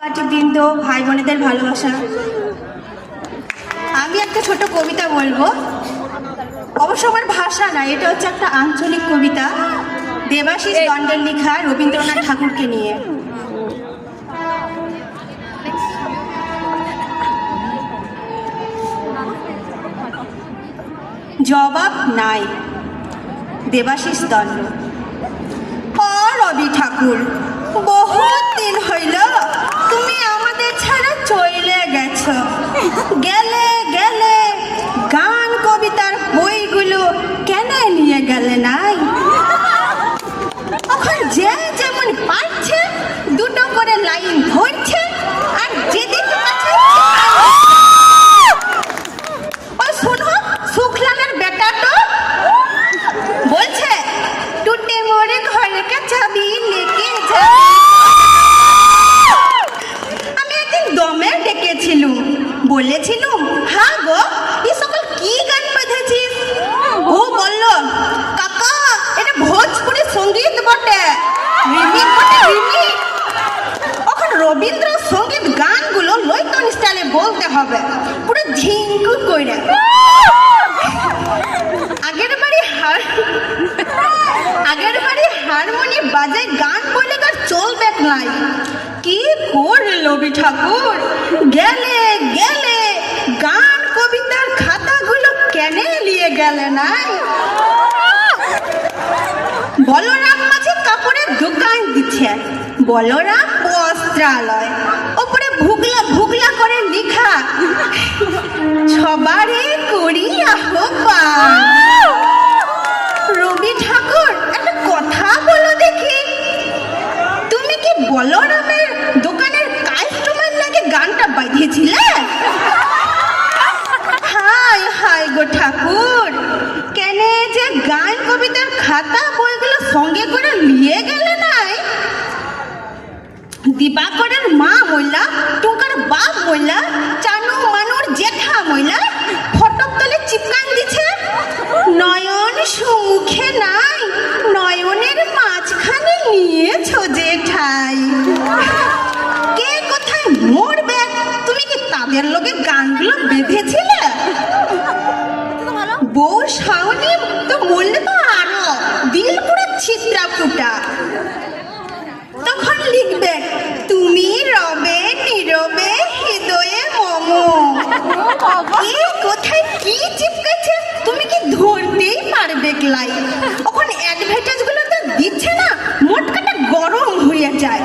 বৃন্দ, ভাই বোনেদের ভালোবাসা। আমি একটা ছোট কবিতা বলবো। অবশ্য আমার ভাষা না, এটা হচ্ছে একটা আঞ্চলিক কবিতা, দেবাশিস দণ্ডের লেখা, রবীন্দ্রনাথ ঠাকুরকে নিয়ে। জবাব নাই। দেবাশিস দণ্ড। ও রবি ঠাকুর, বহুত দিন হইল তুমি আমাদের ছাড়া চলে গেছ। গেলে গেলে গান কবিতার বইগুলো কেন নিয়ে গেলে নাই? এখন যে যেমন পারছে দুটো করে লাইন ধরছে, আর যেদিন ও শোনো, শুক্লানের বেটা তো বলছে টুটে মোরে ঘরের চাবি লেকে যা। আমি একদিন দমে ডেকেছিলুম, বলেছিলুম হ্যাঁ গো এই সকল কি গান বাঁধেছিস? ও বলল কাকা এটা ভোজপুরি সঙ্গীত বটে, রিমিক বটে রিমিক। এখন রবীন্দ্র সঙ্গীত গানগুলো লইটন স্টাইলে বলতে হবে, পুরো ঝিঙ্কু কইরা। আগের বাড়ি হারমোনি বাজায় গান বলে তার চলবে নাই। কি করবে রবি ঠাকুর, গেলে গেলে গান কবিতার খাতাগুলো কেন নিয়ে গেলে নাই? বলরাম মাঝে কাপড়ের দোকান দিচ্ছে, বলরাম বস্ত্রালয়, ওপরে ভুগলা ভুগলা করে লেখা সবারে করি আহ্বান। রবি ঠাকুর একটা কথা বলো দেখি, তুমি কি বলরামের দোকানের কাস্টমার লাগে গানটা বাঁধিয়েছিলে? হায় হায় গো ঠাকুর, কেন যে গান কবিতার খাতা বইগুলো সঙ্গে করে নিয়ে গেলে নাই? দিবাকরের মা মইলা, টুকার বাপ মইলা, চানু মানুর জেঠা মইলা ফটক তলে চিপকান দিছে, নয়ন সুমুখে নাই, নয়নের মাঝখানে নিয়েছো যে ঠাই। কে কোথায় মরবে, তুমি কি তাদের লোকে গানগুলো বেঁধেছিলে? বউ শাওনি তো বললে তো আরো দিল পুরো ছিত্রা ফুটা। তখন লিখবে তুমি রবে নীরবে হৃদয়ে মম। কে কোথায় কি চিপকেছে তুমি কি ধরতেই পারবে ক্লাই? এখন অ্যাডভার্টাইজ গুলো তো দিচ্ছে না, মোটকাটা গরম হয়ে যায়।